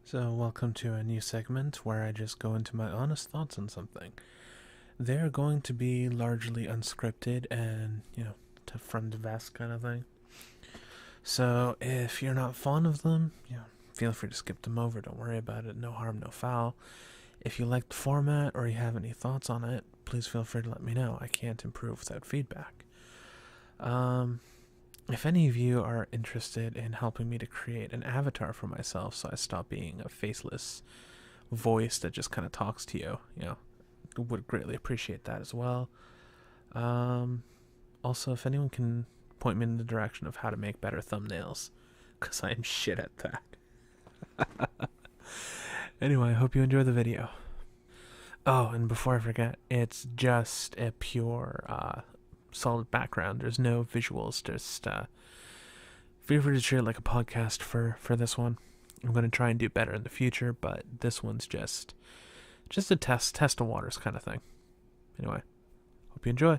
So, welcome to a new segment where I just go into my honest thoughts on something. They're going to be largely unscripted and, to from the vest kind of thing. So, if you're not fond of them, feel free to skip them over. Don't worry about it. No harm, no foul. If you like the format or you have any thoughts on it, please feel free to let me know. I can't improve without feedback. Um, if any of you are interested in helping me to create an avatar for myself so I stop being a faceless voice that just kind of talks to you, would greatly appreciate that as well. Um, Also, if anyone can point me in the direction of how to make better thumbnails, because I'm shit at that. Anyway, I hope you enjoy the video. Oh, and before I forget, it's just a pure solid background. There's no visuals. Just feel free to treat it like a podcast for this one. I'm gonna try and do better in the future, but this one's just a test the waters kind of thing. Anyway, hope you enjoy.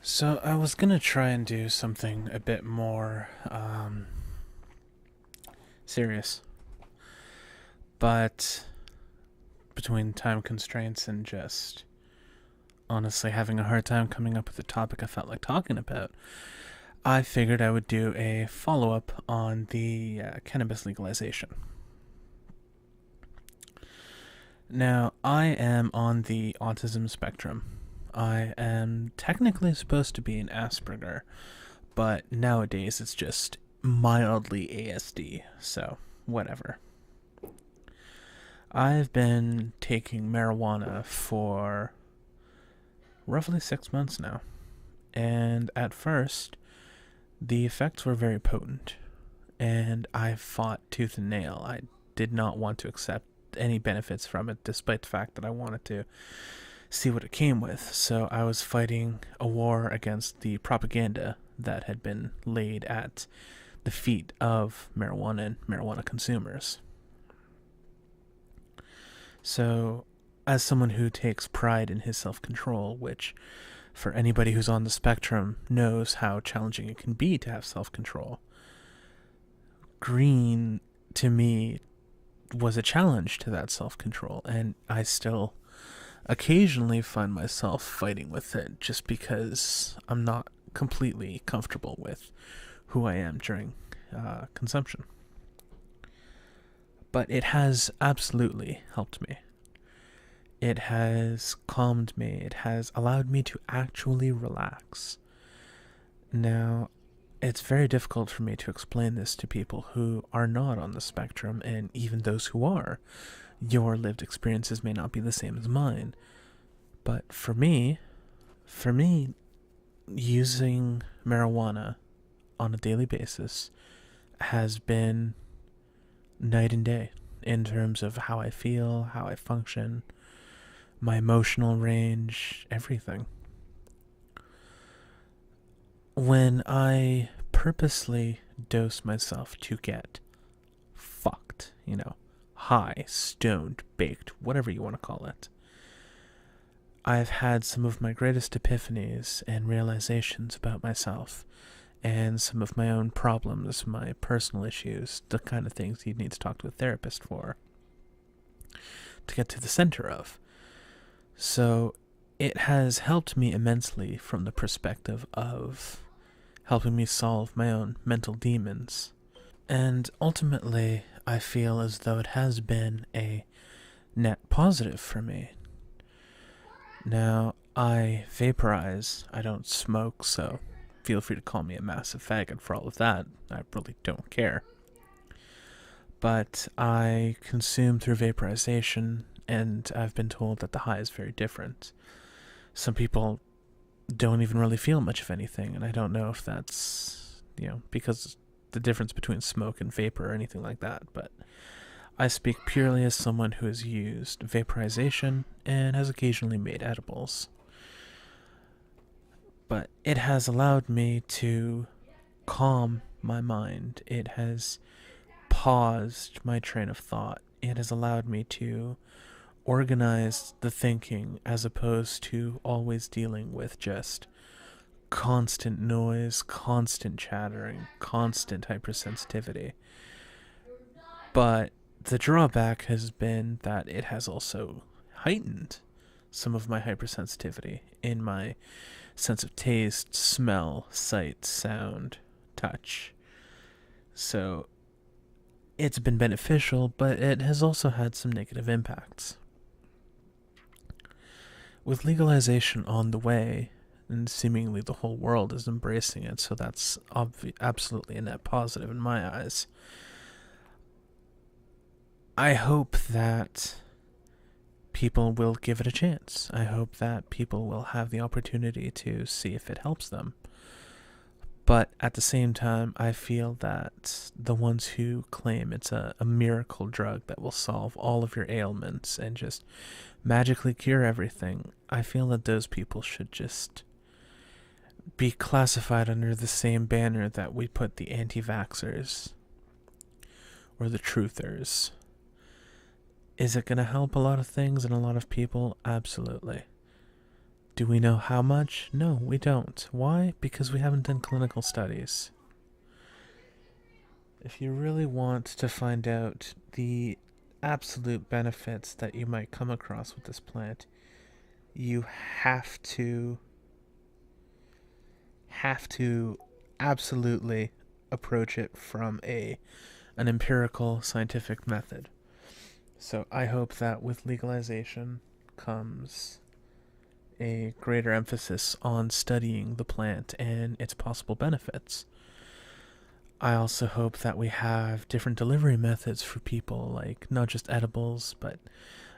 So I was gonna try and do something a bit more serious, but between time constraints and just honestly having a hard time coming up with a topic I felt like talking about, I figured I would do a follow-up on the cannabis legalization. Now, I am on the autism spectrum. I am technically supposed to be an Asperger, but nowadays it's just mildly ASD, so whatever. I've been taking marijuana for roughly 6 months now, and at first, the effects were very potent, and I fought tooth and nail. I did not want to accept any benefits from it, despite the fact that I wanted to see what it came with. So I was fighting a war against the propaganda that had been laid at the feet of marijuana and marijuana consumers. So, as someone who takes pride in his self-control, which for anybody who's on the spectrum knows how challenging it can be to have self-control, green to me was a challenge to that self-control, and I still occasionally find myself fighting with it just because I'm not completely comfortable with who I am during consumption. But it has absolutely helped me. It has calmed me. It has allowed me to actually relax. Now, it's very difficult for me to explain this to people who are not on the spectrum, and even those who are. Your lived experiences may not be the same as mine. But for me, using marijuana on a daily basis has been night and day in terms of how I feel, how I function, my emotional range, everything. When I purposely dose myself to get fucked, high, stoned, baked, whatever you want to call it, I've had some of my greatest epiphanies and realizations about myself and some of my own problems, my personal issues, the kind of things you'd need to talk to a therapist for to get to the center of. So it has helped me immensely from the perspective of helping me solve my own mental demons. And ultimately, I feel as though it has been a net positive for me. Now, I vaporize, I don't smoke, so feel free to call me a massive faggot for all of that. I really don't care. But I consume through vaporization, and I've been told that the high is very different. Some people don't even really feel much of anything, and I don't know if that's, because the difference between smoke and vapor or anything like that, but I speak purely as someone who has used vaporization and has occasionally made edibles. But it has allowed me to calm my mind. It has paused my train of thought. It has allowed me to organize the thinking as opposed to always dealing with just constant noise, constant chattering, constant hypersensitivity. But the drawback has been that it has also heightened some of my hypersensitivity in my sense of taste, smell, sight, sound, touch. So it's been beneficial, but it has also had some negative impacts. With legalization on the way, and seemingly the whole world is embracing it, so that's absolutely a net positive in my eyes. I hope that people will give it a chance. I hope that people will have the opportunity to see if it helps them. But at the same time, I feel that the ones who claim it's a miracle drug that will solve all of your ailments and just magically cure everything, I feel that those people should just be classified under the same banner that we put the anti-vaxxers or the truthers. Is it going to help a lot of things and a lot of people? Absolutely. Do we know how much? No, we don't. Why? Because we haven't done clinical studies. If you really want to find out the absolute benefits that you might come across with this plant, you have to absolutely approach it from an empirical scientific method. So I hope that with legalization comes a greater emphasis on studying the plant and its possible benefits. I also hope that we have different delivery methods for people, like not just edibles, but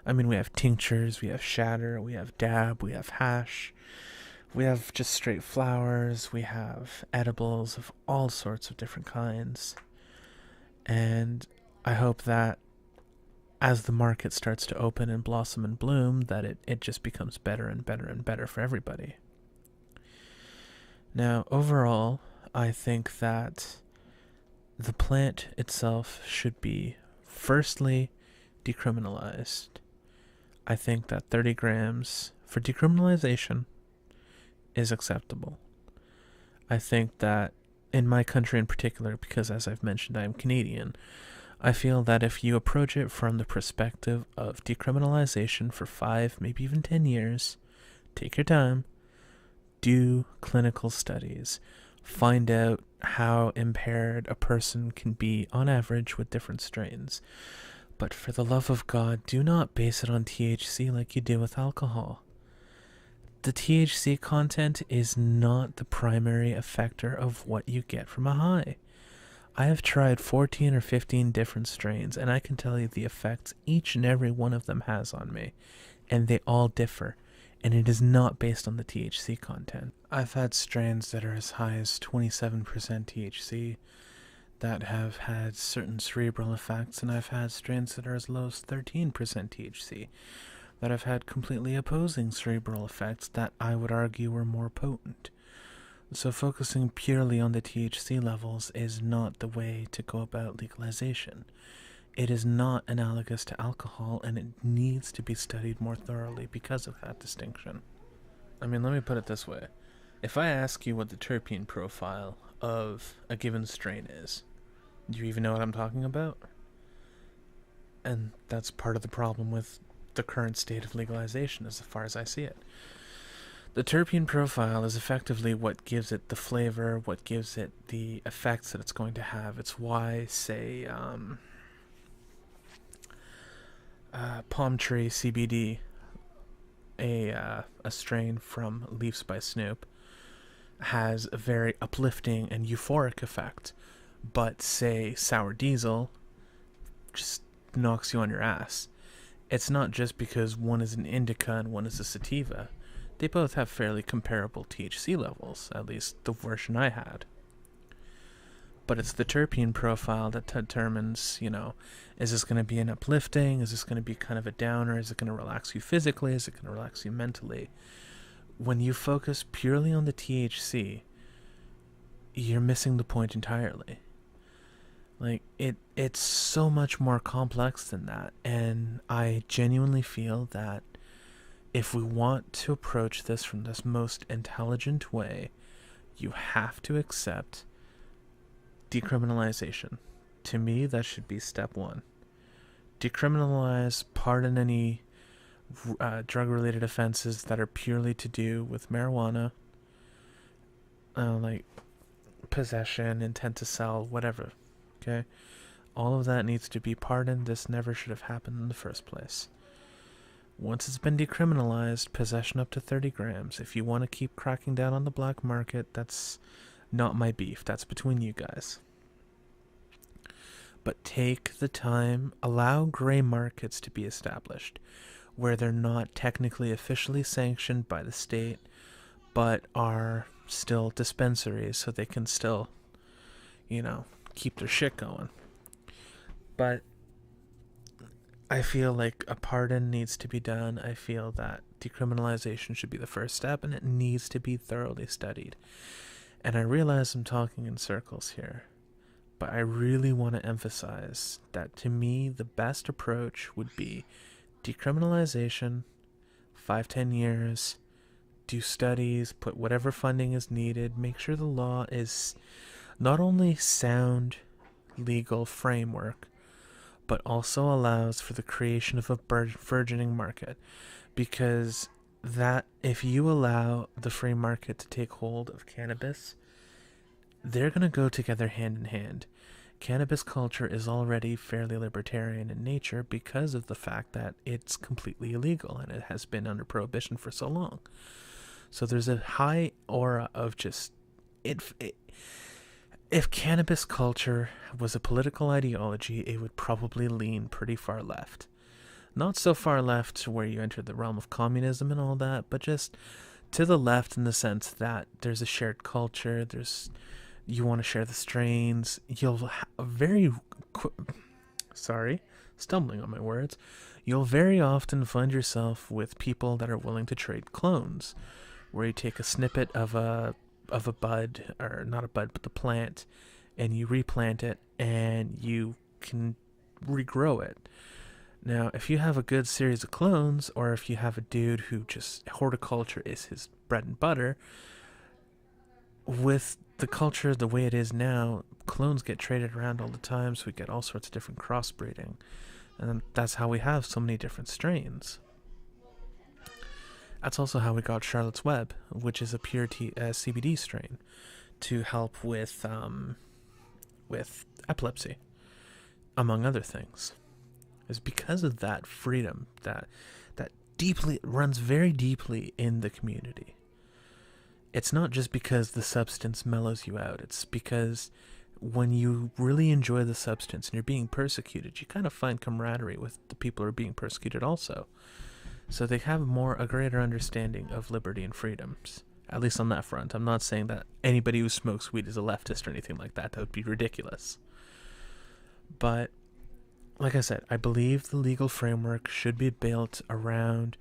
we have tinctures, we have shatter, we have dab, we have hash, we have just straight flowers, we have edibles of all sorts of different kinds. And I hope that as the market starts to open and blossom and bloom, that it just becomes better and better and better for everybody. Now, overall, I think that the plant itself should be, firstly, decriminalized. I think that 30 grams for decriminalization is acceptable. I think that in my country in particular, because as I've mentioned, I am Canadian, I feel that if you approach it from the perspective of decriminalization for 5, maybe even 10 years, take your time, do clinical studies, find out how impaired a person can be on average with different strains. But for the love of God, do not base it on THC like you do with alcohol. The THC content is not the primary effector of what you get from a high. I have tried 14 or 15 different strains, and I can tell you the effects each and every one of them has on me, and they all differ, and it is not based on the THC content. I've had strains that are as high as 27% THC that have had certain cerebral effects, and I've had strains that are as low as 13% THC that have had completely opposing cerebral effects that I would argue were more potent. So focusing purely on the THC levels is not the way to go about legalization. It is not analogous to alcohol, and it needs to be studied more thoroughly because of that distinction. Let me put it this way. If I ask you what the terpene profile of a given strain is, do you even know what I'm talking about? And that's part of the problem with the current state of legalization as far as I see it. The terpene profile is effectively what gives it the flavor, what gives it the effects that it's going to have. It's why, say, Palm Tree CBD, a strain from Leafs by Snoop, has a very uplifting and euphoric effect. But, say, Sour Diesel just knocks you on your ass. It's not just because one is an indica and one is a sativa. They both have fairly comparable THC levels, at least the version I had. But it's the terpene profile that determines, is this going to be an uplifting? Is this going to be kind of a downer? Is it going to relax you physically? Is it going to relax you mentally? When you focus purely on the THC, you're missing the point entirely. Like, it's so much more complex than that. And I genuinely feel that if we want to approach this from this most intelligent way, you have to accept decriminalization. To me, that should be step one. Decriminalize, pardon any drug-related offenses that are purely to do with marijuana, like possession, intent to sell, whatever. Okay, all of that needs to be pardoned. This never should have happened in the first place. Once it's been decriminalized, possession up to 30 grams. If you want to keep cracking down on the black market, that's not my beef. That's between you guys. But take the time, allow gray markets to be established, where they're not technically officially sanctioned by the state, but are still dispensaries, so they can still, keep their shit going. But I feel like a pardon needs to be done. I feel that decriminalization should be the first step, and it needs to be thoroughly studied. And I realize I'm talking in circles here, but I really want to emphasize that to me, the best approach would be decriminalization, 5-10 years, do studies, put whatever funding is needed, make sure the law is not only sound legal framework, but also allows for the creation of a burgeoning market. Because that, if you allow the free market to take hold of cannabis, they're going to go together hand in hand. Cannabis culture is already fairly libertarian in nature because of the fact that it's completely illegal and it has been under prohibition for so long. So there's a high aura of just if cannabis culture was a political ideology, it would probably lean pretty far left. Not so far left where you enter the realm of communism and all that, but just to the left in the sense that there's a shared culture, you want to share the strains, you'll stumbling on my words, you'll very often find yourself with people that are willing to trade clones, where you take a snippet of a bud, or not a bud, but the plant, and you replant it, and you can regrow it. Now, if you have a good series of clones, or if you have a dude who just horticulture is his bread and butter, with the culture the way it is now, clones get traded around all the time, so we get all sorts of different crossbreeding. And that's how we have so many different strains. That's also how we got Charlotte's Web, which is a pure CBD strain to help with epilepsy, among other things. Is because of that freedom that deeply runs very deeply in the community. It's not just because the substance mellows you out. It's because when you really enjoy the substance and you're being persecuted, you kind of find camaraderie with the people who are being persecuted also. So they have a greater understanding of liberty and freedoms, at least on that front. I'm not saying that anybody who smokes weed is a leftist or anything like that. That would be ridiculous. But, like I said, I believe the legal framework should be built around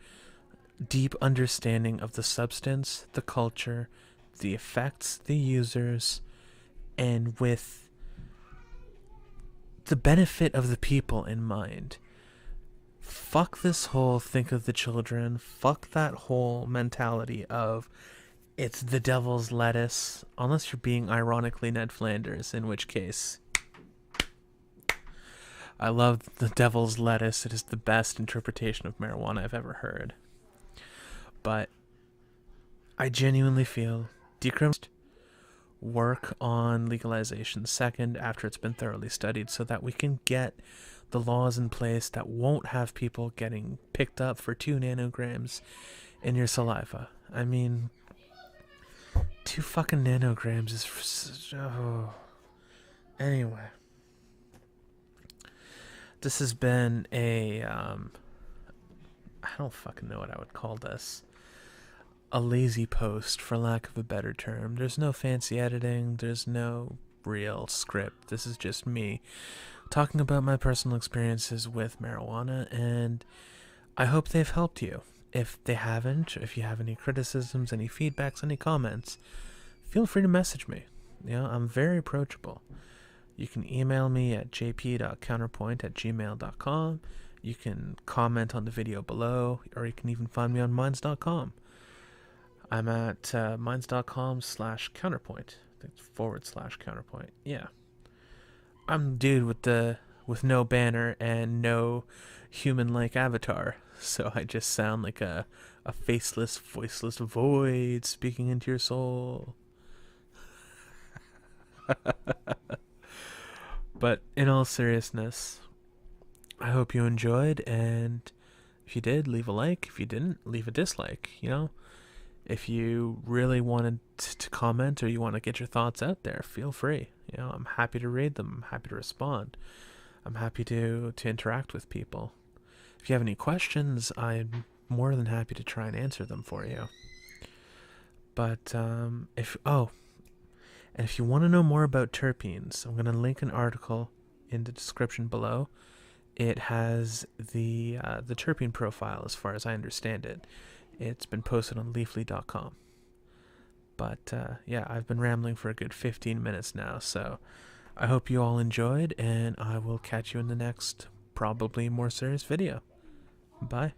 deep understanding of the substance, the culture, the effects, the users, and with the benefit of the people in mind. Fuck this whole think of the children, fuck that whole mentality of it's the devil's lettuce, unless you're being ironically Ned Flanders, in which case I love the devil's lettuce. It is the best interpretation of marijuana I've ever heard. But I genuinely feel decriminalization, work on legalization second after it's been thoroughly studied, so that we can get the laws in place that won't have people getting picked up for 2 nanograms in your saliva. I mean, 2 fucking nanograms is... Anyway. This has been a... I don't fucking know what I would call this. A lazy post, for lack of a better term. There's no fancy editing. There's no real script. This is just me talking about my personal experiences with marijuana, and I hope they've helped you. If they haven't, if you have any criticisms, any feedbacks, any comments, feel free to message me. I'm very approachable. You can email me at jp.counterpoint@gmail.com. You can comment on the video below, or you can even find me on minds.com. I'm at minds.com/counterpoint. /counterpoint. Yeah. I'm the dude with no banner and no human-like avatar, so I just sound like a faceless, voiceless void speaking into your soul. But in all seriousness, I hope you enjoyed, and if you did, leave a like. If you didn't, leave a dislike. If you really wanted to comment or you want to get your thoughts out there, feel free. I'm happy to read them. I'm happy to respond. I'm happy to interact with people. If you have any questions, I'm more than happy to try and answer them for you. But if you want to know more about terpenes, I'm going to link an article in the description below. It has the terpene profile, as far as I understand it. It's been posted on leafly.com. But yeah, I've been rambling for a good 15 minutes now, so I hope you all enjoyed, and I will catch you in the next, probably more serious video. Bye.